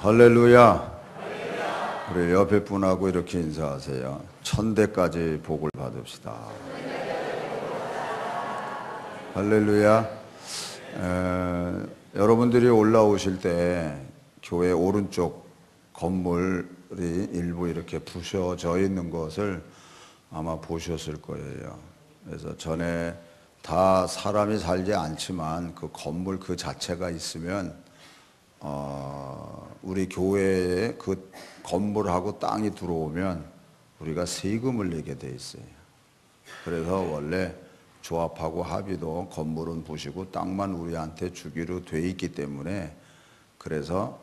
할렐루야. 우리 옆에 분하고 이렇게 인사하세요. 천대까지 복을 받읍시다. 할렐루야. 여러분들이 올라오실 때 교회 오른쪽 건물이 일부 이렇게 부셔져 있는 것을 아마 보셨을 거예요. 그래서 전에 다 사람이 살지 않지만 그 건물 그 자체가 있으면 우리 교회에 그 건물하고 땅이 들어오면 우리가 세금을 내게 돼 있어요. 그래서 원래 조합하고 합의도 건물은 부시고 땅만 우리한테 주기로 돼 있기 때문에 그래서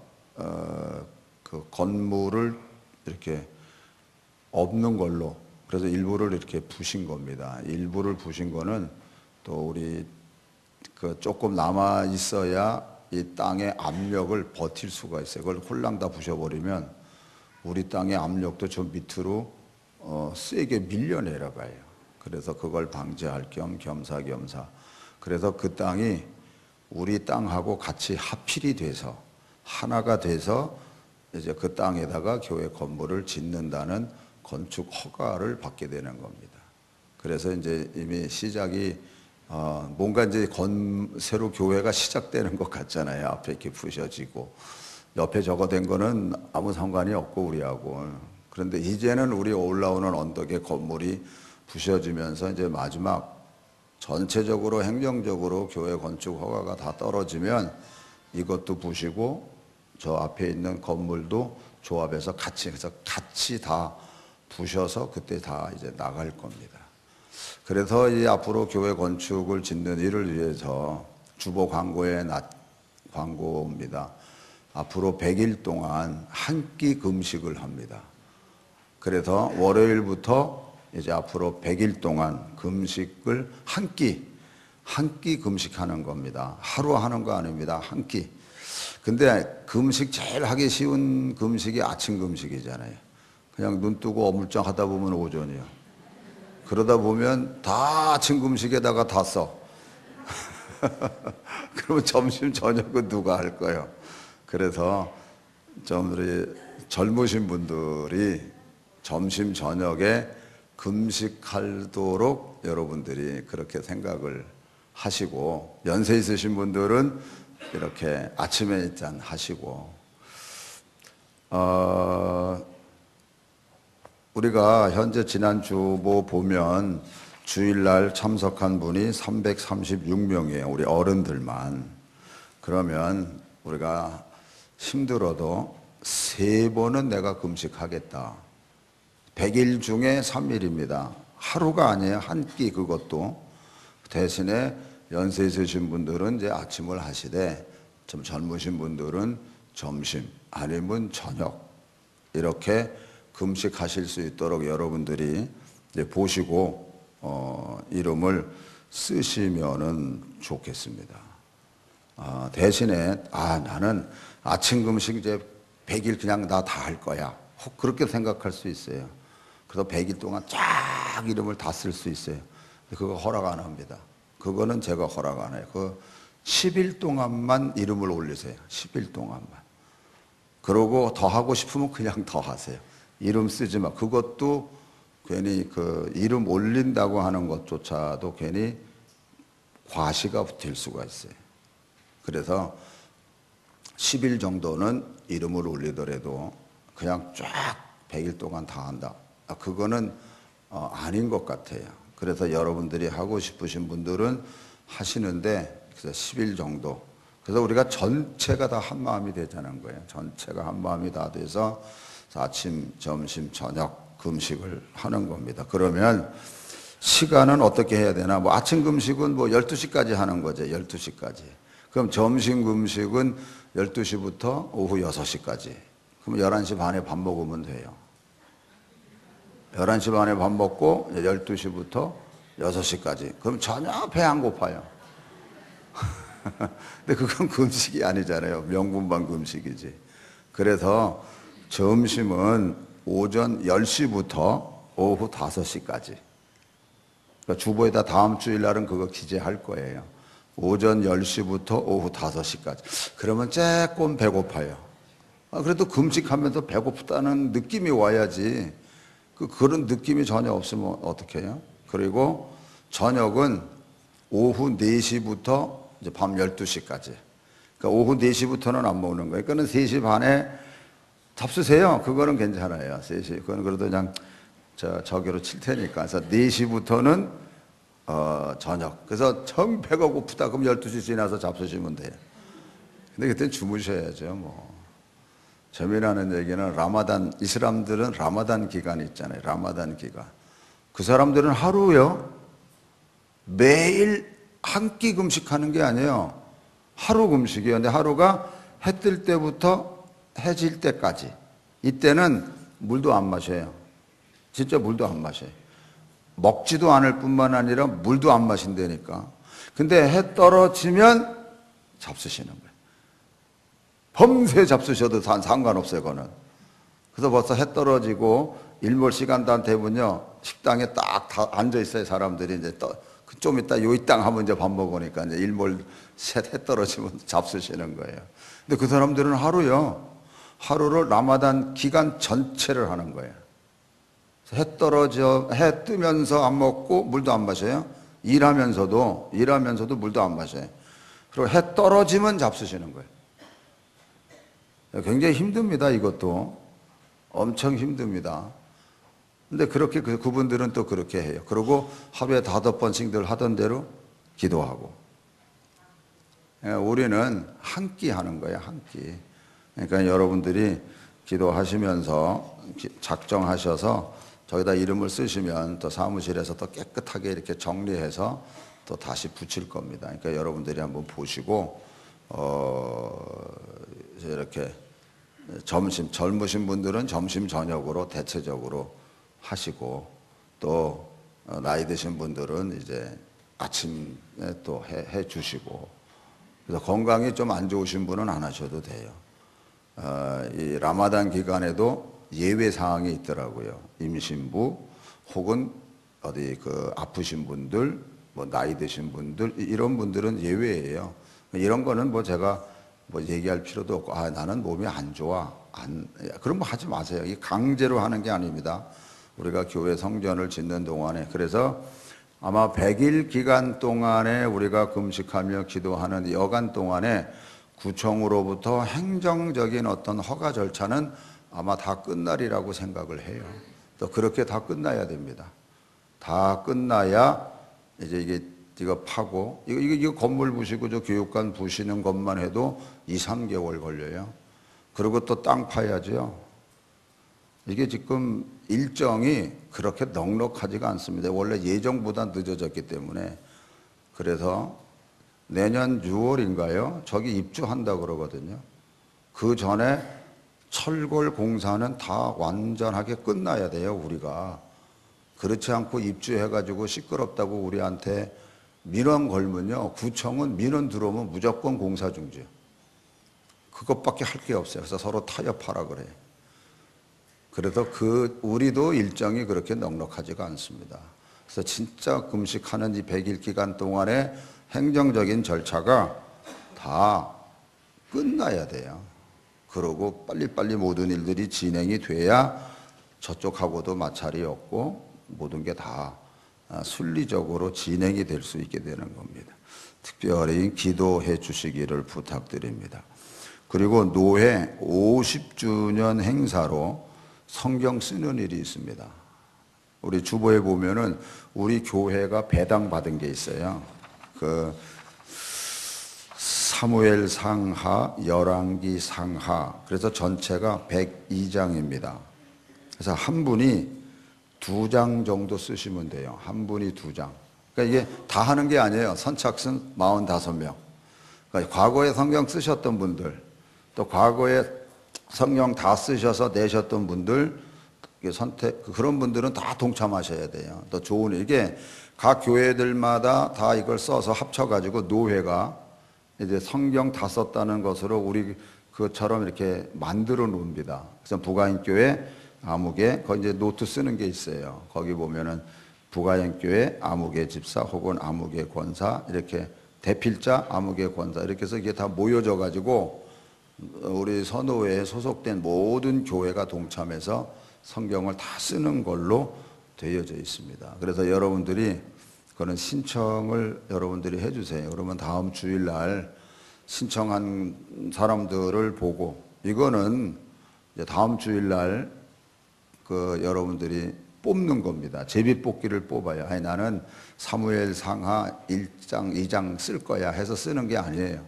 그 건물을 이렇게 없는 걸로 그래서 일부를 이렇게 부신 겁니다. 일부를 부신 거는 또 우리 그 조금 남아 있어야 이 땅의 압력을 버틸 수가 있어요. 그걸 홀랑 다 부셔버리면 우리 땅의 압력도 저 밑으로 세게 밀려 내려가요. 그래서 그걸 방지할 겸 겸사겸사. 그래서 그 땅이 우리 땅하고 같이 합필이 돼서 하나가 돼서 이제 그 땅에다가 교회 건물을 짓는다는 건축 허가를 받게 되는 겁니다. 그래서 이제 이미 시작이 뭔가 이제 새로 교회가 시작되는 것 같잖아요. 앞에 이렇게 부셔지고 옆에 저거 된 거는 아무 상관이 없고 우리하고. 그런데 이제는 우리 올라오는 언덕의 건물이 부셔지면서 이제 마지막 전체적으로 행정적으로 교회 건축 허가가 다 떨어지면 이것도 부시고 저 앞에 있는 건물도 조합해서 같이 다 부셔서 그때 다 이제 나갈 겁니다. 그래서 이 앞으로 교회 건축을 짓는 일을 위해서 주보 광고에 광고입니다. 앞으로 100일 동안 한 끼 금식을 합니다. 그래서 월요일부터 이제 앞으로 100일 동안 금식을 한 끼 금식하는 겁니다. 하루 하는 거 아닙니다. 한 끼. 근데 금식 제일 하기 쉬운 금식이 아침 금식이잖아요. 그냥 눈 뜨고 어물쩡 하다 보면 오전이요. 그러다 보면 다 아침 금식에다가 다 써. 그러면 점심 저녁은 누가 할 거예요? 그래서 좀 우리 젊으신 분들이 점심 저녁에 금식하도록 여러분들이 그렇게 생각을 하시고 연세 있으신 분들은 이렇게 아침에 일단 하시고 우리가 현재 지난주 뭐 보면 주일날 참석한 분이 336명이에요. 우리 어른들만. 그러면 우리가 힘들어도 3번은 내가 금식하겠다. 100일 중에 3일입니다. 하루가 아니에요. 한 끼 그것도. 대신에 연세 있으신 분들은 이제 아침을 하시되 좀 젊으신 분들은 점심 아니면 저녁 이렇게 금식하실 수 있도록 여러분들이 이제 보시고 이름을 쓰시면은 좋겠습니다. 대신에 나는 아침 금식 이제 100일 그냥 나 다 할 거야. 혹 그렇게 생각할 수 있어요. 그래서 100일 동안 쫙 이름을 다 쓸 수 있어요. 그거 허락 안 합니다. 그거는 제가 허락 안 해요. 그 10일 동안만 이름을 올리세요. 10일 동안만. 그러고 더 하고 싶으면 그냥 더 하세요. 이름 쓰지 마. 그것도 괜히 그 이름 올린다고 하는 것조차도 괜히 과시가 될 수가 있어요. 그래서 10일 정도는 이름을 올리더라도 그냥 쫙 100일 동안 다 한다. 그거는 아닌 것 같아요. 그래서 여러분들이 하고 싶으신 분들은 하시는데 그래서 10일 정도. 그래서 우리가 전체가 다 한 마음이 되자는 거예요. 전체가 한 마음이 다 돼서 아침, 점심, 저녁 금식을 하는 겁니다. 그러면 시간은 어떻게 해야 되나? 뭐 아침 금식은 뭐 12시까지 하는 거죠. 12시까지. 그럼 점심 금식은 12시부터 오후 6시까지. 그럼 11시 반에 밥 먹으면 돼요. 11시 반에 밥 먹고 12시부터 6시까지. 그럼 전혀 배 안 고파요. 근데 그건 금식이 아니잖아요. 명분만 금식이지. 그래서 점심은 오전 10시부터 오후 5시까지. 그러니까 주보에다 다음 주일날은 그거 기재할 거예요. 오전 10시부터 오후 5시까지. 그러면 조금 배고파요. 그래도 금식하면서 배고프다는 느낌이 와야지. 그런 느낌이 전혀 없으면 어떻게 해요? 그리고 저녁은 오후 4시부터 이제 밤 12시까지. 그러니까 오후 4시부터는 안 먹는 거예요. 그러니까 3시 반에 잡수세요. 그거는 괜찮아요. 3시. 그건 그래도 그냥 저기로 칠 테니까. 그래서 4시부터는 저녁. 그래서 정 배가 고프다. 그럼 12시 지나서 잡수시면 돼요. 근데 그때는 주무셔야죠. 뭐. 재미나는 얘기는 라마단, 이슬람들은 라마단 기간이 있잖아요. 라마단 기간. 그 사람들은 하루요. 매일 한 끼 금식하는 게 아니에요. 하루 금식이에요. 근데 하루가 해 뜰 때부터 해질 때까지. 이때는 물도 안 마셔요. 진짜 물도 안 마셔요. 먹지도 않을 뿐만 아니라 물도 안 마신다니까. 근데 해 떨어지면 잡수시는 거예요. 범새 잡수셔도 상관없어요, 그거는. 그래서 벌써 해 떨어지고 일몰 시간도 안 되면요, 식당에 딱 다 앉아 있어요, 사람들이. 이제 좀 이따 요이 땅 하면 이제 밥 먹으니까 이제 일몰 해 떨어지면 잡수시는 거예요. 근데 그 사람들은 하루를 라마단 기간 전체를 하는 거예요. 해 뜨면서 안 먹고 물도 안 마셔요. 일하면서도 물도 안 마셔요. 그리고 해 떨어지면 잡수시는 거예요. 굉장히 힘듭니다, 이것도. 엄청 힘듭니다. 근데 그렇게 그분들은 또 그렇게 해요. 그리고 하루에 5번씩 늘 하던 대로 기도하고. 우리는 한 끼 하는 거예요, 한 끼. 그러니까 여러분들이 기도하시면서 작정하셔서 저기다 이름을 쓰시면 또 사무실에서 더 깨끗하게 이렇게 정리해서 또 다시 붙일 겁니다. 그러니까 여러분들이 한번 보시고, 이렇게 젊으신 분들은 점심 저녁으로 대체적으로 하시고, 또 나이 드신 분들은 이제 아침에 또 해 주시고. 그래서 건강이 좀 안 좋으신 분은 안 하셔도 돼요. 이 라마단 기간에도 예외 사항이 있더라고요. 임신부 혹은 어디 아프신 분들, 뭐 나이 드신 분들, 이런 분들은 예외예요. 이런 거는 뭐 제가 뭐 얘기할 필요도 없고, 나는 몸이 안 좋아. 그런 거 하지 마세요. 이 강제로 하는 게 아닙니다. 우리가 교회 성전을 짓는 동안에. 그래서 아마 100일 기간 동안에 우리가 금식하며 기도하는 여간 동안에 구청으로부터 행정적인 어떤 허가 절차는 아마 다 끝날이라고 생각을 해요. 또 그렇게 다 끝나야 됩니다. 다 끝나야 이제 이거 파고, 이거 건물 부시고 저 교육관 부시는 것만 해도 2, 3개월 걸려요. 그리고 또 땅 파야죠. 이게 지금 일정이 그렇게 넉넉하지가 않습니다. 원래 예정보다 늦어졌기 때문에. 그래서 내년 6월인가요? 저기 입주한다고 그러거든요. 그 전에 철골 공사는 다 완전하게 끝나야 돼요, 우리가. 그렇지 않고 입주해가지고 시끄럽다고 우리한테 민원 걸면요, 구청은 민원 들어오면 무조건 공사 중지. 그것밖에 할 게 없어요. 그래서 서로 타협하라 그래요. 그래서 우리도 일정이 그렇게 넉넉하지가 않습니다. 그래서 진짜 금식하는 이 100일 기간 동안에 행정적인 절차가 다 끝나야 돼요. 그러고 빨리빨리 모든 일들이 진행이 돼야 저쪽하고도 마찰이 없고 모든 게 다 순리적으로 진행이 될 수 있게 되는 겁니다. 특별히 기도해 주시기를 부탁드립니다. 그리고 노회 50주년 행사로 성경 쓰는 일이 있습니다. 우리 주보에 보면은 우리 교회가 배당 받은 게 있어요. 사무엘 상하, 열왕기 상하. 그래서 전체가 102장입니다. 그래서 한 분이 2장 정도 쓰시면 돼요. 한 분이 2장. 그러니까 이게 다 하는 게 아니에요. 선착순 45명. 그러니까 과거에 성경 쓰셨던 분들, 또 과거에 성경 다 쓰셔서 내셨던 분들, 그런 분들은 다 동참하셔야 돼요. 또 좋은, 이게 각 교회들마다 다 이걸 써서 합쳐가지고 노회가 이제 성경 다 썼다는 것으로 우리 그처럼 이렇게 만들어 놓습니다. 그래서 부가인교회 아무개, 거기 이제 노트 쓰는 게 있어요. 거기 보면은 부가인교회 아무개 집사 혹은 아무개 권사, 이렇게 대필자 아무개 권사, 이렇게 해서 이게 다 모여져 가지고 우리 선호회에 소속된 모든 교회가 동참해서 성경을 다 쓰는 걸로 되어져 있습니다. 그래서 여러분들이 그런 신청을 여러분들이 해주세요. 그러면 다음 주일날 신청한 사람들을 보고, 이거는 이제 다음 주일날 여러분들이 뽑는 겁니다. 제비뽑기를 뽑아요. 아니, 나는 사무엘 상하 1장, 2장 쓸 거야 해서 쓰는 게 아니에요.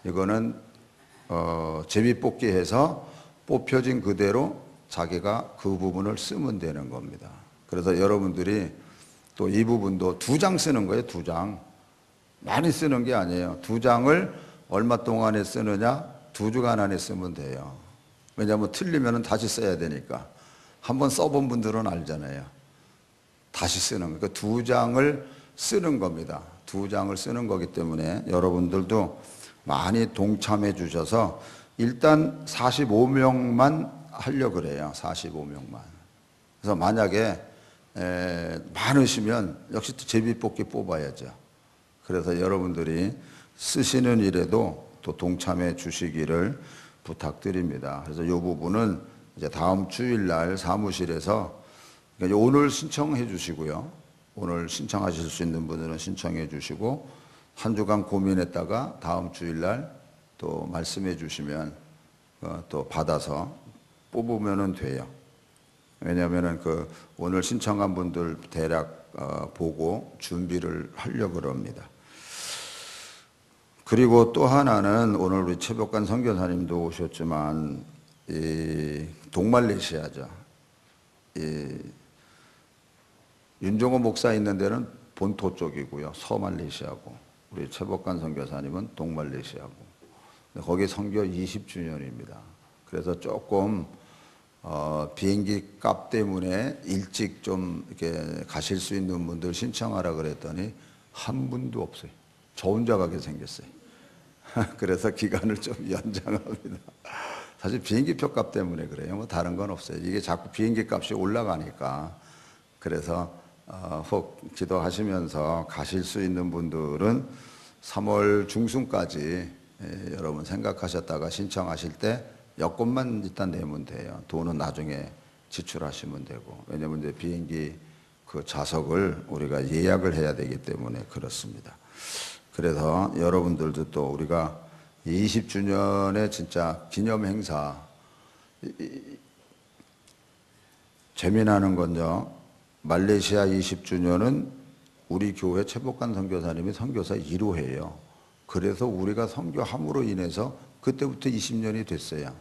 이거는 제비뽑기 해서 뽑혀진 그대로 자기가 그 부분을 쓰면 되는 겁니다. 그래서 여러분들이 또 이 부분도 2장 쓰는 거예요. 2장. 많이 쓰는 게 아니에요. 2장을 얼마 동안에 쓰느냐? 2주간 안에 쓰면 돼요. 왜냐하면 틀리면 다시 써야 되니까. 한번 써본 분들은 알잖아요. 다시 쓰는 거. 그러니까 2장을 쓰는 겁니다. 2장을 쓰는 거기 때문에 여러분들도 많이 동참해 주셔서 일단 45명만 하려고 그래요. 45명만. 그래서 만약에 많으시면 역시 또 제비뽑기 뽑아야죠. 그래서 여러분들이 쓰시는 일에도 또 동참해 주시기를 부탁드립니다. 그래서 이 부분은 이제 다음 주일날 사무실에서, 그러니까 오늘 신청해 주시고요. 오늘 신청하실 수 있는 분들은 신청해 주시고, 한 주간 고민했다가 다음 주일날 또 말씀해 주시면 또 받아서 뽑으면 돼요. 왜냐하면 오늘 신청한 분들 대략 보고 준비를 하려고 그럽니다. 그리고 또 하나는 오늘 우리 최복관 선교사님도 오셨지만 이 동말레이시아죠. 이 윤종호 목사 있는 데는 본토 쪽이고요. 서말레이시아고, 우리 최복관 선교사님은 동말레이시아고. 거기 선교 20주년입니다. 그래서 조금 비행기 값 때문에 일찍 좀 이렇게 가실 수 있는 분들 신청하라 그랬더니 한 분도 없어요. 저 혼자 가게 생겼어요. 그래서 기간을 좀 연장합니다. 사실 비행기표 값 때문에 그래요. 뭐 다른 건 없어요. 이게 자꾸 비행기 값이 올라가니까. 그래서 혹 기도하시면서 가실 수 있는 분들은 3월 중순까지 여러분 생각하셨다가 신청하실 때 여권만 일단 내면 돼요. 돈은 나중에 지출하시면 되고. 왜냐면 이제 비행기 그 좌석을 우리가 예약을 해야 되기 때문에 그렇습니다. 그래서 여러분들도 또 우리가 20주년의 진짜 기념 행사, 재미나는 건요, 말레이시아 20주년은 우리 교회 최복관 선교사님이 선교사 1호예요. 그래서 우리가 선교함으로 인해서 그때부터 20년이 됐어요.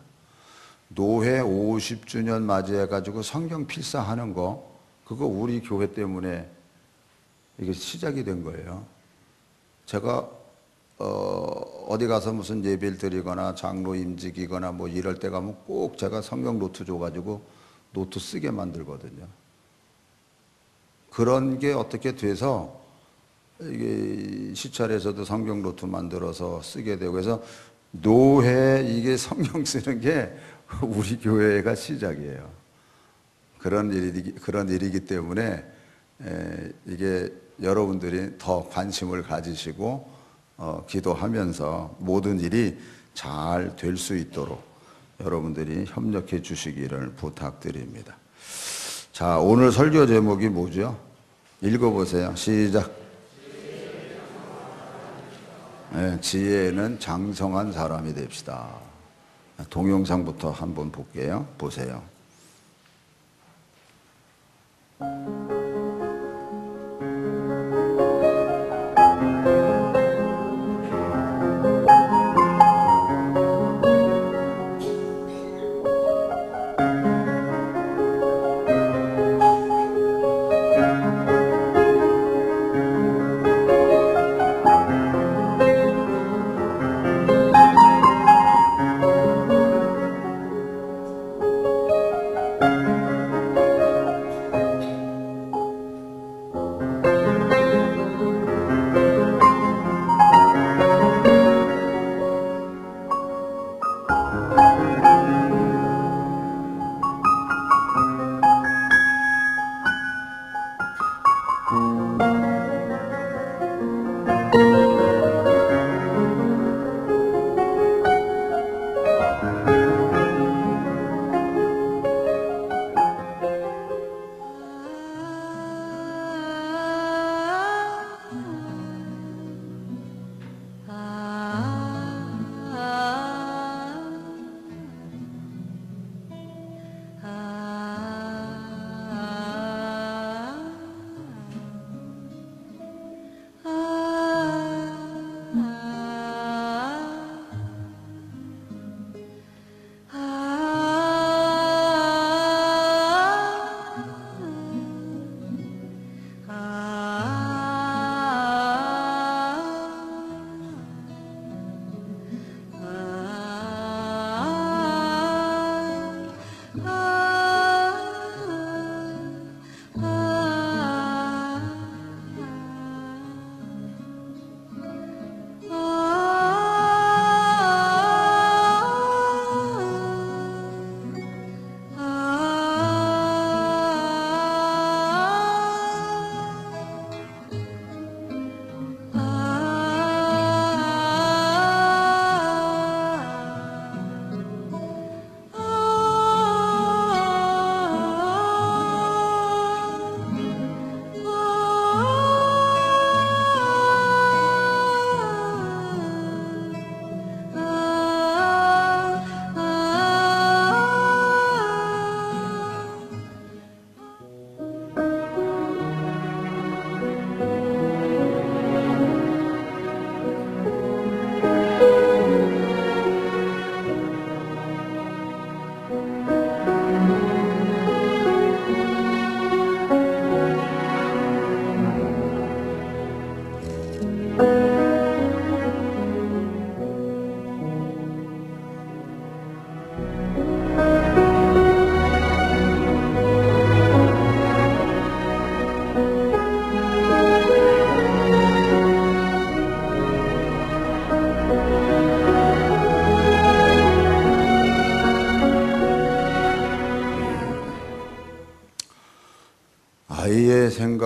노회 50주년 맞이해가지고 성경 필사하는 거, 그거 우리 교회 때문에 이게 시작이 된 거예요. 제가 어디 가서 무슨 예배를 드리거나 장로 임직이거나 뭐 이럴 때 가면 꼭 제가 성경 노트 줘가지고 노트 쓰게 만들거든요. 그런 게 어떻게 돼서 이게 시찰에서도 성경 노트 만들어서 쓰게 되고, 그래서 노회 이게 성경 쓰는 게 우리 교회가 시작이에요. 그런 일이기 때문에 이게 여러분들이 더 관심을 가지시고 기도하면서 모든 일이 잘 될 수 있도록 여러분들이 협력해 주시기를 부탁드립니다. 자, 오늘 설교 제목이 뭐죠? 읽어보세요. 시작. 네, 지혜는 장성한 사람이 됩시다. 동영상부터 한번 볼게요. 보세요.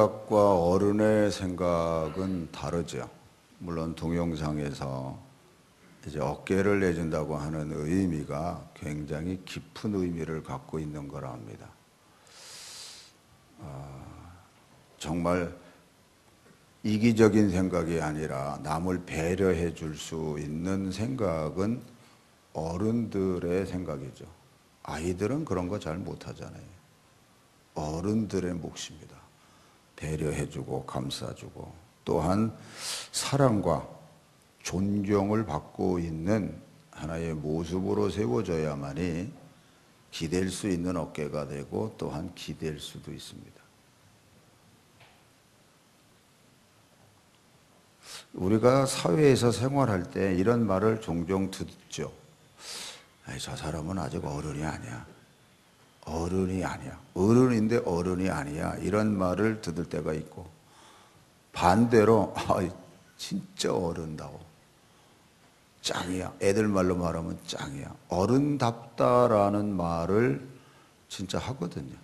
생각과 어른의 생각은 다르죠. 물론 동영상에서 이제 어깨를 내준다고 하는 의미가 굉장히 깊은 의미를 갖고 있는 거라 합니다. 정말 이기적인 생각이 아니라 남을 배려해 줄 수 있는 생각은 어른들의 생각이죠. 아이들은 그런 거 잘 못하잖아요. 어른들의 몫입니다. 배려해주고 감싸주고 또한 사랑과 존경을 받고 있는 하나의 모습으로 세워져야만이 기댈 수 있는 어깨가 되고 또한 기댈 수도 있습니다. 우리가 사회에서 생활할 때 이런 말을 종종 듣죠. 저 사람은 아직 어른이 아니야. 어른이 아니야. 어른인데 어른이 아니야. 이런 말을 들을 때가 있고 반대로 진짜 어른다워. 짱이야. 애들 말로 말하면 짱이야. 어른답다라는 말을 진짜 하거든요.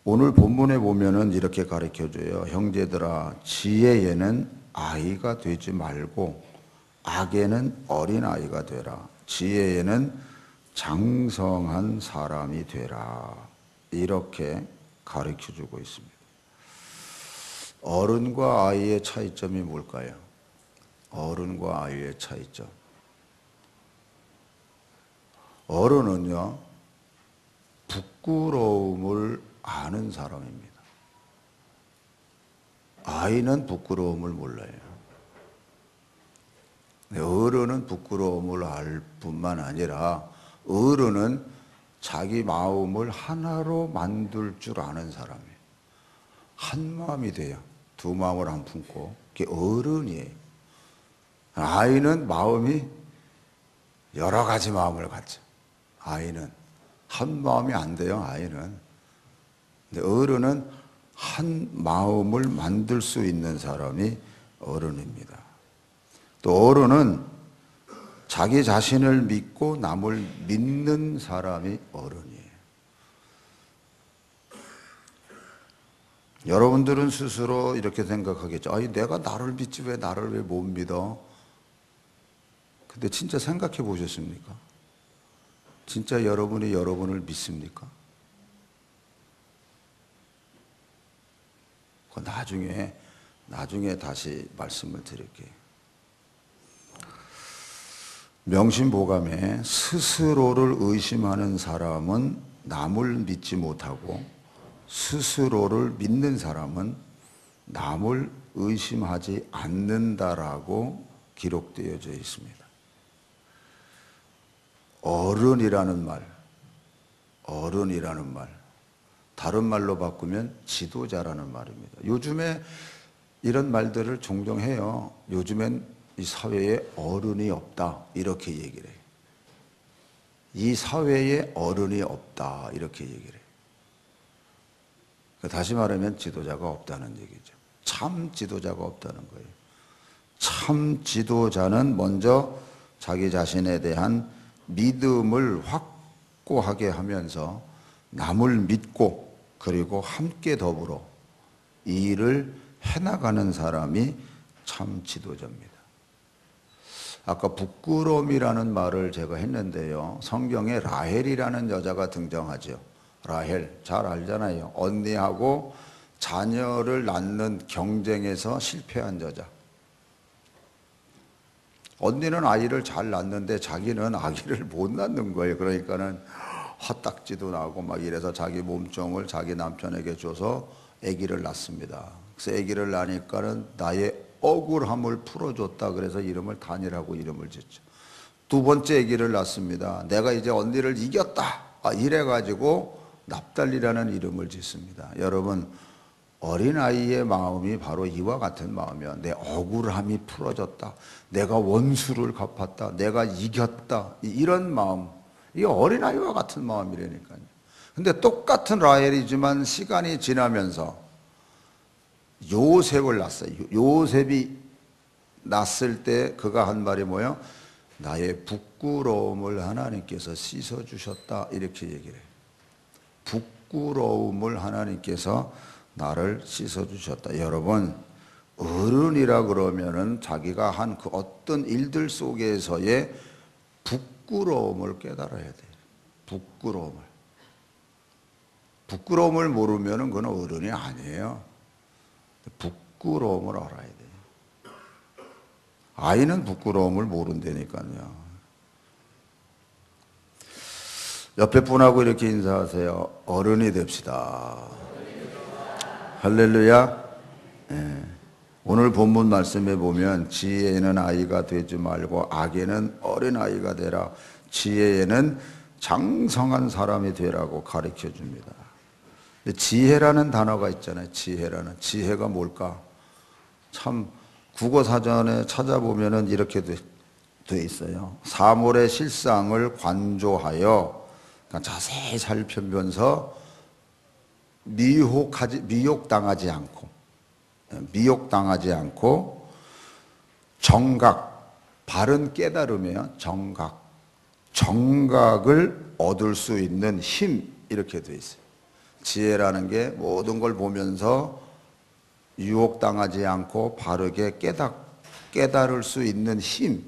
오늘 본문에 보면은 이렇게 가르쳐줘요. 형제들아, 지혜에는 아이가 되지 말고 악에는 어린아이가 되라. 지혜에는 장성한 사람이 되라. 이렇게 가르쳐주고 있습니다. 어른과 아이의 차이점이 뭘까요? 어른과 아이의 차이점. 어른은요, 부끄러움을 아는 사람입니다. 아이는 부끄러움을 몰라요. 어른은 부끄러움을 알 뿐만 아니라 어른은 자기 마음을 하나로 만들 줄 아는 사람이에요. 한 마음이 돼요. 두 마음을 안 품고. 그게 어른이에요. 아이는 마음이 여러 가지 마음을 갖죠. 아이는 한 마음이 안 돼요. 아이는. 근데 어른은 한 마음을 만들 수 있는 사람이 어른입니다. 또 어른은 자기 자신을 믿고 남을 믿는 사람이 어른이에요. 여러분들은 스스로 이렇게 생각하겠죠. 내가 나를 믿지 왜 나를 왜 못 믿어? 근데 진짜 생각해 보셨습니까? 진짜 여러분이 여러분을 믿습니까? 나중에 다시 말씀을 드릴게요. 명심보감에 스스로를 의심하는 사람은 남을 믿지 못하고 스스로를 믿는 사람은 남을 의심하지 않는다라고 기록되어져 있습니다. 어른이라는 말, 다른 말로 바꾸면 지도자라는 말입니다. 요즘에 이런 말들을 종종 해요. 요즘엔 이 사회에 어른이 없다 이렇게 얘기를 해요. 이 사회에 어른이 없다 이렇게 얘기를 해요. 다시 말하면 지도자가 없다는 얘기죠. 참 지도자가 없다는 거예요. 참 지도자는 먼저 자기 자신에 대한 믿음을 확고하게 하면서 남을 믿고 그리고 함께 더불어 이 일을 해나가는 사람이 참 지도자입니다. 아까 부끄러움이라는 말을 제가 했는데요. 성경에 라헬이라는 여자가 등장하죠. 라헬 잘 알잖아요. 언니하고 자녀를 낳는 경쟁에서 실패한 여자. 언니는 아이를 잘 낳는데 자기는 아기를 못 낳는 거예요. 그러니까는 헛딱지도 나고 막 이래서 자기 몸종을 자기 남편에게 줘서 아기를 낳습니다. 그래서 아기를 낳으니까는 나의 억울함을 풀어줬다. 그래서 이름을 단이라고 이름을 짓죠. 두 번째 아기를 낳습니다. 내가 이제 언니를 이겼다. 이래가지고 납달리라는 이름을 짓습니다. 여러분, 어린아이의 마음이 바로 이와 같은 마음이야. 내 억울함이 풀어졌다. 내가 원수를 갚았다. 내가 이겼다. 이런 마음. 이게 어린아이와 같은 마음이라니까요. 근데 똑같은 라헬이지만 시간이 지나면서 요셉을 낳았어요. 요셉이 낳았을 때 그가 한 말이 뭐예요? 나의 부끄러움을 하나님께서 씻어주셨다. 이렇게 얘기를 해요. 부끄러움을 하나님께서 나를 씻어주셨다. 여러분, 어른이라 그러면은 자기가 한 그 어떤 일들 속에서의 부끄러움을 깨달아야 돼요. 부끄러움을 모르면은 그건 어른이 아니에요. 부끄러움을 알아야 돼요. 아이는 부끄러움을 모른다니까요. 옆에 분하고 이렇게 인사하세요. 어른이 됩시다. 할렐루야. 네. 오늘 본문 말씀에 보면 지혜에는 아이가 되지 말고 악에는 어린아이가 되라. 지혜에는 장성한 사람이 되라고 가르쳐 줍니다. 지혜라는 단어가 있잖아요. 지혜가 뭘까? 참 국어사전에 찾아보면은 이렇게 돼 있어요. 사물의 실상을 관조하여, 그러니까 자세히 살펴보면서 미혹당하지 않고 정각, 바른 깨달음이에요. 정각을 얻을 수 있는 힘, 이렇게 돼 있어요. 지혜라는 게 모든 걸 보면서 유혹당하지 않고 바르게 깨달을 수 있는 힘,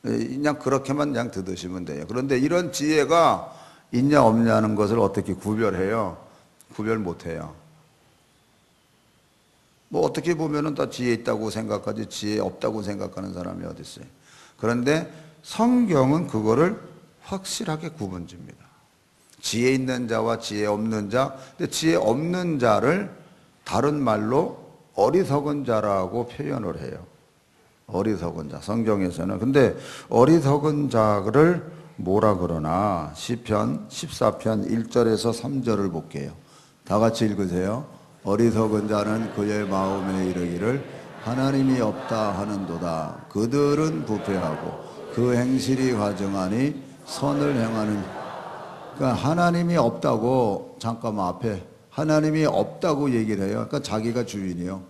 그냥 그렇게만 그냥 들으시면 돼요. 그런데 이런 지혜가 있냐 없냐는 것을 어떻게 구별해요? 구별 못해요. 뭐 어떻게 보면은 다 지혜 있다고 생각하지 지혜 없다고 생각하는 사람이 어디 있어요? 그런데 성경은 그거를 확실하게 구분짓니다. 지혜 있는 자와 지혜 없는 자. 근데 지혜 없는 자를 다른 말로 어리석은 자라고 표현을 해요. 어리석은 자, 성경에서는. 근데 어리석은 자를 뭐라 그러나? 시편 14편 1절에서 3절을 볼게요. 다 같이 읽으세요. 어리석은 자는 그의 마음에 이르기를 하나님이 없다 하는도다. 그들은 부패하고 그 행실이 가증하니 선을 행하는. 그러니까 하나님이 없다고, 잠깐만 앞에 하나님이 없다고 얘기를 해요. 그러니까 자기가 주인이요.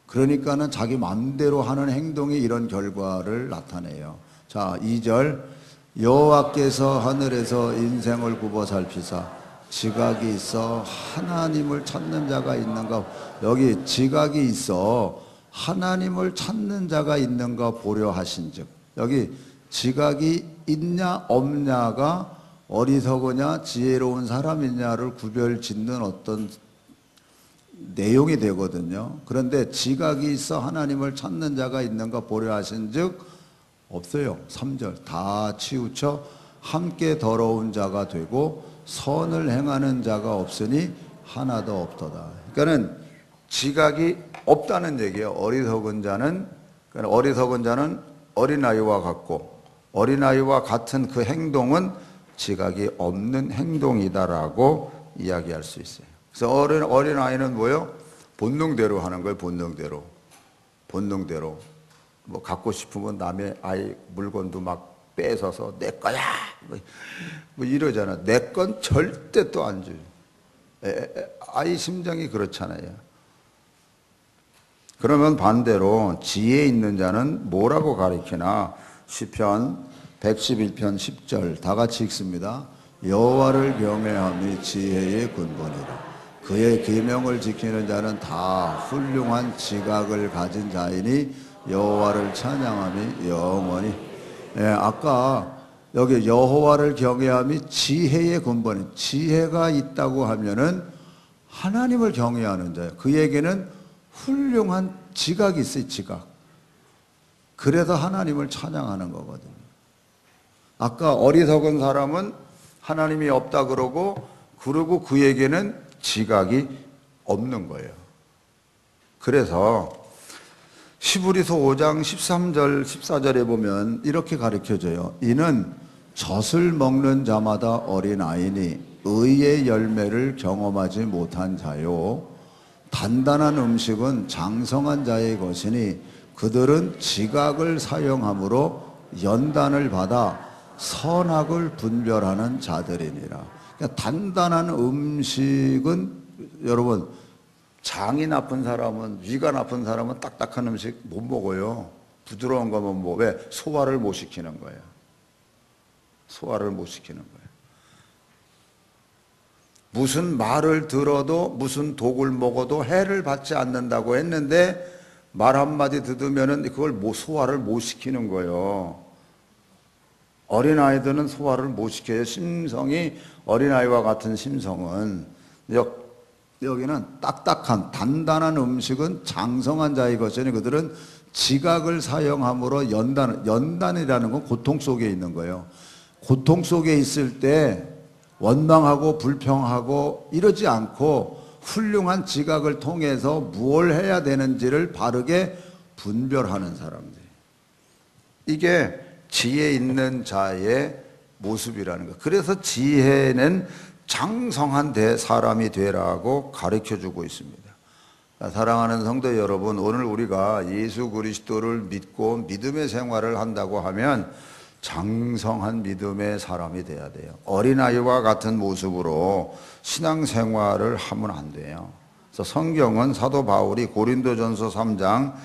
그러니까는 자기 마음대로 하는 행동이 이런 결과를 나타내요. 자, 2절. 여호와께서 하늘에서 인생을 굽어 살피사 지각이 있어 하나님을 찾는 자가 있는가. 여기 지각이 있어 하나님을 찾는 자가 있는가 보려 하신즉, 여기 지각이 있냐 없냐가 어리석으냐 지혜로운 사람이냐를 구별짓는 어떤 내용이 되거든요. 그런데 지각이 있어 하나님을 찾는 자가 있는가 보려 하신즉 없어요. 3절. 다 치우쳐 함께 더러운 자가 되고 선을 행하는 자가 없으니 하나도 없도다. 그러니까는 지각이 없다는 얘기예요. 어리석은 자는 어린아이와 같고, 어린아이와 같은 그 행동은 지각이 없는 행동이다라고 이야기할 수 있어요. 그래서 어린아이는 뭐예요? 본능대로 하는 거예요. 본능대로. 뭐 갖고 싶으면 남의 아이 물건도 막 뺏어서 내 거야 뭐 이러잖아. 내 건 절대 또 안 줘요. 아이 심정이 그렇잖아요. 그러면 반대로 지혜 있는 자는 뭐라고 가리키나? 시편 111편 10절 다 같이 읽습니다. 여호와를 경외함이 지혜의 근본이라. 그의 계명을 지키는 자는 다 훌륭한 지각을 가진 자이니 여호와를 찬양함이 영원히. 아까 여기 여호와를 경외함이 지혜의 근본이, 지혜가 있다고 하면은 하나님을 경외하는 자예요. 그에게는 훌륭한 지각이 있어요. 지각. 그래서 하나님을 찬양하는 거거든요. 아까 어리석은 사람은 하나님이 없다 그러고 그에게는 지각이 없는 거예요. 그래서 히브리서 5장 13절 14절에 보면 이렇게 가르쳐줘요. 이는 젖을 먹는 자마다 어린아이니 의의 열매를 경험하지 못한 자요, 단단한 음식은 장성한 자의 것이니 그들은 지각을 사용함으로 연단을 받아 선악을 분별하는 자들이니라. 그러니까 단단한 음식은, 여러분, 장이 나쁜 사람은, 위가 나쁜 사람은 딱딱한 음식 못 먹어요. 부드러운 거면 뭐, 왜? 소화를 못 시키는 거예요. 소화를 못 시키는 거예요. 무슨 말을 들어도 무슨 독을 먹어도 해를 받지 않는다고 했는데 말 한마디 듣으면은 그걸 소화를 못 시키는 거예요. 어린아이들은 소화를 못 시켜요. 심성이 어린아이와 같은 심성은. 여기는 딱딱한 단단한 음식은 장성한 자의 것이니 그들은 지각을 사용함으로 연단이라는 건 고통 속에 있는 거예요. 고통 속에 있을 때 원망하고 불평하고 이러지 않고 훌륭한 지각을 통해서 무엇을 해야 되는지를 바르게 분별하는 사람들. 이게 지혜 있는 자의 모습이라는 거. 그래서 지혜는 장성한 사람이 되라고 가르쳐주고 있습니다. 사랑하는 성도 여러분, 오늘 우리가 예수 그리스도를 믿고 믿음의 생활을 한다고 하면 장성한 믿음의 사람이 돼야 돼요. 어린아이와 같은 모습으로 신앙생활을 하면 안 돼요. 그래서 성경은 사도 바울이 고린도전서 3장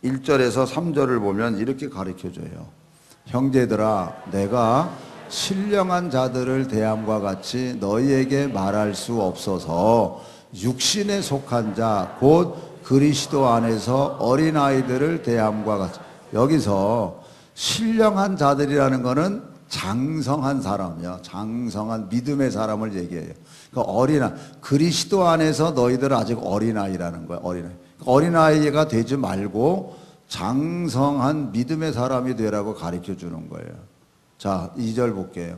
1절에서 3절을 보면 이렇게 가르쳐줘요. 형제들아, 내가 신령한 자들을 대함과 같이 너희에게 말할 수 없어서 육신에 속한 자 곧 그리스도 안에서 어린아이들을 대함과 같이. 여기서 신령한 자들이라는 것은 장성한 사람이요, 장성한 믿음의 사람을 얘기해요. 그러니까 그리스도 안에서 너희들은 아직 어린아이라는 거예요. 어린아이가 되지 말고 장성한 믿음의 사람이 되라고 가르쳐 주는 거예요. 자, 2절 볼게요.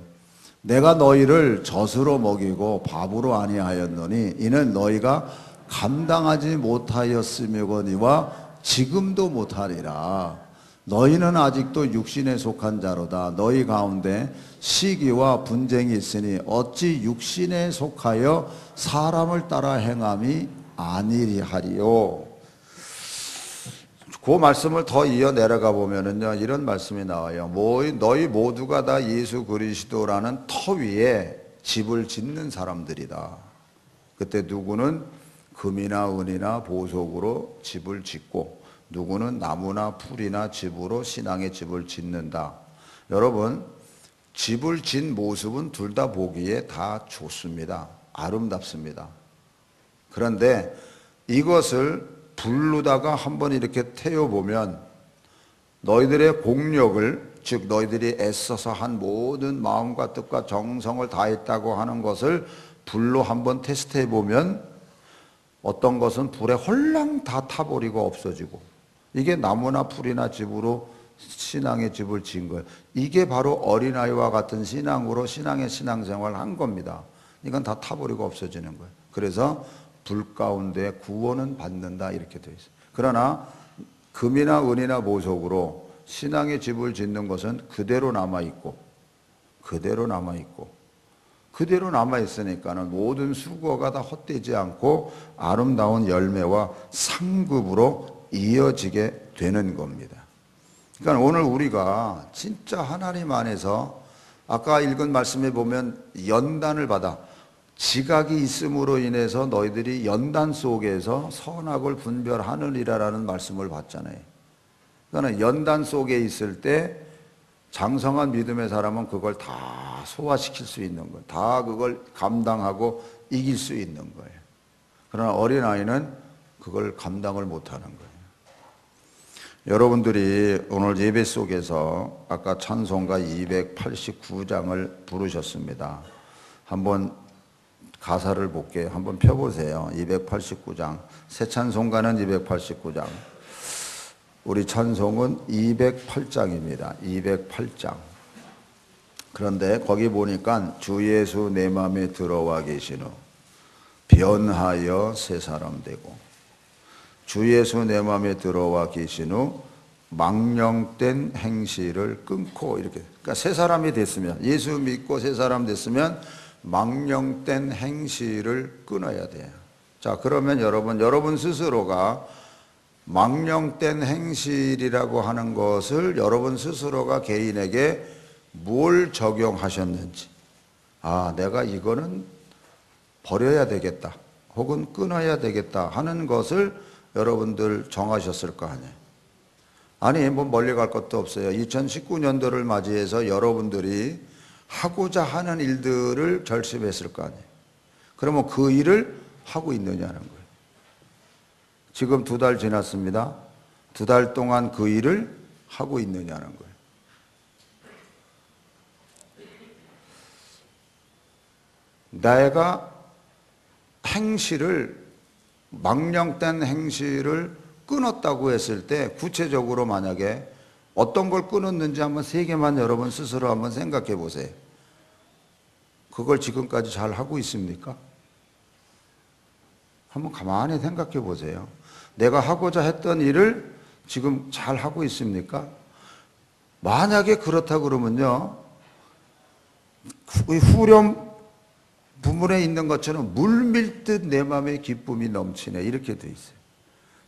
내가 너희를 젖으로 먹이고 밥으로 아니하였노니 이는 너희가 감당하지 못하였음이거니와 지금도 못하리라. 너희는 아직도 육신에 속한 자로다. 너희 가운데 시기와 분쟁이 있으니 어찌 육신에 속하여 사람을 따라 행함이 아니리하리요. 그 말씀을 더 이어 내려가 보면은요, 이런 말씀이 나와요. 너희 모두가 다 예수 그리스도라는 터 위에 집을 짓는 사람들이다. 그때 누구는 금이나 은이나 보석으로 집을 짓고 누구는 나무나 풀이나 집으로 신앙의 집을 짓는다. 여러분, 집을 짓는 모습은 둘 다 보기에 다 좋습니다. 아름답습니다. 그런데 이것을 불르다가 한번 이렇게 태워보면 너희들의 공력을, 즉 너희들이 애써서 한 모든 마음과 뜻과 정성을 다했다고 하는 것을 불로 한번 테스트해보면 어떤 것은 불에 홀랑 다 타버리고 없어지고, 이게 나무나 풀이나 집으로 신앙의 집을 지은 거예요. 이게 바로 어린아이와 같은 신앙으로 신앙의 신앙생활을 한 겁니다. 이건 다 타버리고 없어지는 거예요. 그래서 불 가운데 구원은 받는다 이렇게 되어 있어요. 그러나 금이나 은이나 보석으로 신앙의 집을 짓는 것은 그대로 남아있고 그대로 남아있으니까는 모든 수고가 다 헛되지 않고 아름다운 열매와 상급으로 이어지게 되는 겁니다. 그러니까 오늘 우리가 진짜 하나님 안에서 아까 읽은 말씀에 보면 연단을 받아, 지각이 있음으로 인해서 너희들이 연단 속에서 선악을 분별하느니라라는 말씀을 받잖아요. 그러니까 연단 속에 있을 때 장성한 믿음의 사람은 그걸 다 소화시킬 수 있는 거예요. 다 그걸 감당하고 이길 수 있는 거예요. 그러나 어린아이는 그걸 감당을 못하는 거예요. 여러분들이 오늘 예배 속에서 아까 찬송가 289장을 부르셨습니다. 한번 가사를 볼게요. 한번 펴보세요. 289장. 새 찬송가는 289장. 우리 찬송은 208장입니다. 208장. 그런데 거기 보니까 주 예수 내 맘에 들어와 계신 후 변하여 새 사람 되고, 주 예수 내 맘에 들어와 계신 후 망령된 행실을 끊고, 이렇게. 그러니까 새 사람이 됐으면, 예수 믿고 새 사람 됐으면 망령된 행실을 끊어야 돼요. 자, 그러면 여러분 스스로가 망령된 행실이라고 하는 것을 여러분 스스로가 개인에게 뭘 적용하셨는지, 아, 내가 이거는 버려야 되겠다 혹은 끊어야 되겠다 하는 것을 여러분들 정하셨을 거 아니에요. 아니, 뭐 멀리 갈 것도 없어요. 2019년도를 맞이해서 여러분들이 하고자 하는 일들을 결심했을 거 아니에요. 그러면 그 일을 하고 있느냐는 거예요. 지금 2달 지났습니다. 2달 동안 그 일을 하고 있느냐는 거예요. 내가 행실을, 망령된 행실을 끊었다고 했을 때 구체적으로 만약에 어떤 걸 끊었는지 한번 3개만 여러분 스스로 한번 생각해 보세요. 그걸 지금까지 잘 하고 있습니까? 한번 가만히 생각해 보세요. 내가 하고자 했던 일을 지금 잘 하고 있습니까? 만약에 그렇다 그러면요, 후렴 부문에 있는 것처럼 물밀듯 내 마음에 기쁨이 넘치네, 이렇게 돼 있어요.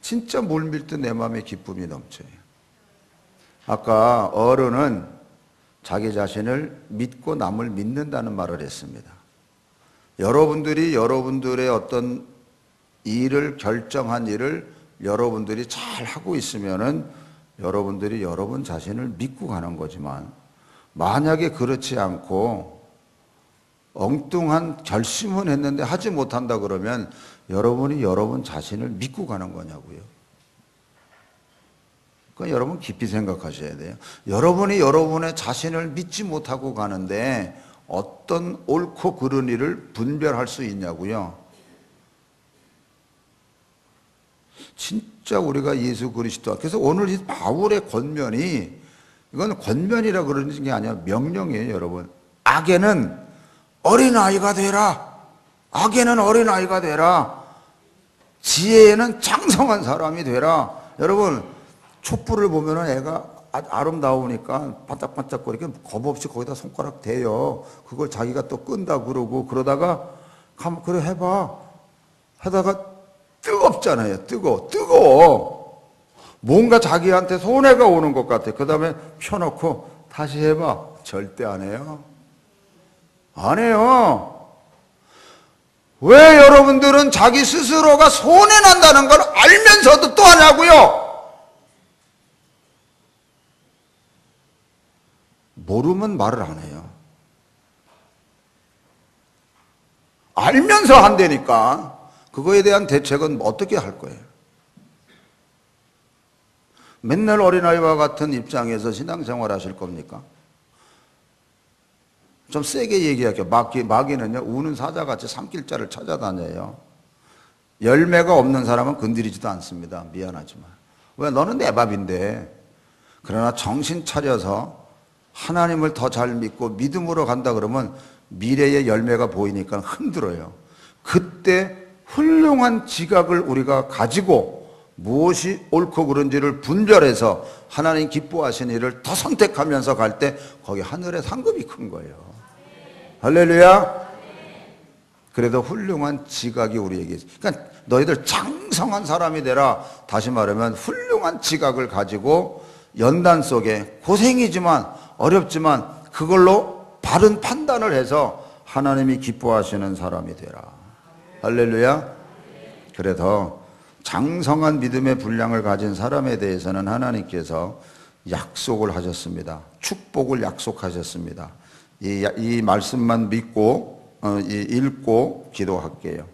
진짜 물밀듯 내 마음에 기쁨이 넘쳐요. 아까 어른은 자기 자신을 믿고 남을 믿는다는 말을 했습니다. 여러분들이 여러분들의 어떤 일을, 결정한 일을 여러분들이 잘 하고 있으면은 여러분들이 여러분 자신을 믿고 가는 거지만, 만약에 그렇지 않고 엉뚱한 결심은 했는데 하지 못한다 그러면 여러분이 여러분 자신을 믿고 가는 거냐고요. 그러니까 여러분 깊이 생각하셔야 돼요. 여러분이 여러분의 자신을 믿지 못하고 가는데 어떤 옳고 그른 일을 분별할 수 있냐고요. 진짜 우리가 예수 그리스도, 그래서 오늘 이 바울의 권면이, 이건 권면이라 그러는 게 아니라 명령이에요, 여러분. 악에는 어린아이가 되라. 악에는 어린아이가 되라. 지혜에는 장성한 사람이 되라. 여러분, 촛불을 보면은 애가 아름다우니까 반짝반짝거리게 겁없이 거기다 손가락 대요. 그걸 자기가 또 끈다 그러고, 그러다가 그래 해봐 하다가 뜨겁잖아요. 뜨거워. 뭔가 자기한테 손해가 오는 것 같아. 그 다음에 펴놓고 다시 해봐. 절대 안 해요. 안 해요. 왜 여러분들은 자기 스스로가 손해난다는 걸 알면서도 또 하냐고요? 모르면 말을 안 해요. 알면서 한다니까 그거에 대한 대책은 어떻게 할 거예요? 맨날 어린아이와 같은 입장에서 신앙생활 하실 겁니까? 좀 세게 얘기할게요. 마귀는요, 우는 사자같이 산길자를 찾아다녀요. 열매가 없는 사람은 건드리지도 않습니다. 미안하지만. 왜? 너는 내 밥인데. 그러나 정신 차려서 하나님을 더 잘 믿고 믿음으로 간다 그러면 미래의 열매가 보이니까 흔들어요. 그때 훌륭한 지각을 우리가 가지고 무엇이 옳고 그른지를 분별해서 하나님 기뻐하시는 일을 더 선택하면서 갈 때 거기 하늘의 상급이 큰 거예요. 할렐루야. 그래도 훌륭한 지각이 우리에게 있어요. 그러니까 너희들 장성한 사람이 되라. 다시 말하면 훌륭한 지각을 가지고 연단 속에 고생이지만 어렵지만 그걸로 바른 판단을 해서 하나님이 기뻐하시는 사람이 되라. 할렐루야. 그래서 장성한 믿음의 분량을 가진 사람에 대해서는 하나님께서 약속을 하셨습니다. 축복을 약속하셨습니다. 이 말씀만 믿고 읽고 기도할게요.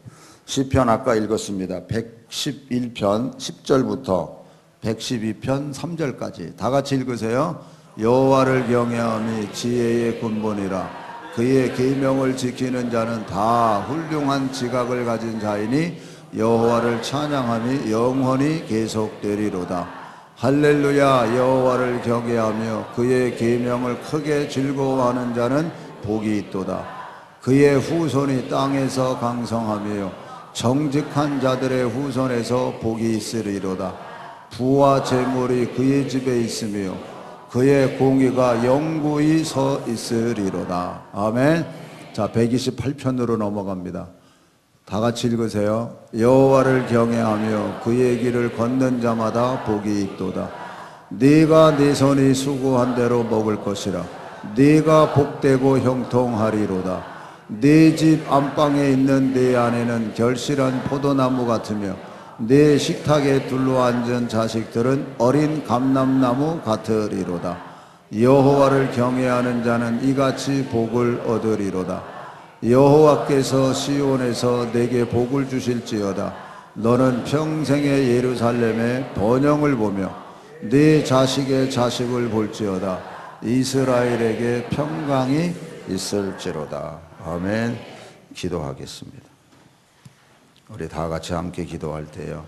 시편 아까 읽었습니다. 111편 10절부터 112편 3절까지 다 같이 읽으세요. 여호와를 경외함이 지혜의 근본이라. 그의 계명을 지키는 자는 다 훌륭한 지각을 가진 자이니 여호와를 찬양함이 영원히 계속되리로다. 할렐루야. 여호와를 경외하며 그의 계명을 크게 즐거워하는 자는 복이 있도다. 그의 후손이 땅에서 강성하며 정직한 자들의 후손에서 복이 있으리로다. 부와 재물이 그의 집에 있으며 그의 공의가 영구히 서 있으리로다. 아멘. 자, 128편으로 넘어갑니다. 다 같이 읽으세요. 여호와를 경외하며 그의 길을 걷는 자마다 복이 있도다. 네가 네 손이 수고한 대로 먹을 것이라. 네가 복되고 형통하리로다. 네 집 안방에 있는 네 아내는 결실한 포도나무 같으며 네 식탁에 둘러앉은 자식들은 어린 감람나무 같으리로다. 여호와를 경외하는 자는 이같이 복을 얻으리로다. 여호와께서 시온에서 내게 복을 주실지어다. 너는 평생의 예루살렘의 번영을 보며 네 자식의 자식을 볼지어다. 이스라엘에게 평강이 있을지로다. 아멘. 기도하겠습니다. 우리 다 같이 함께 기도할 때요,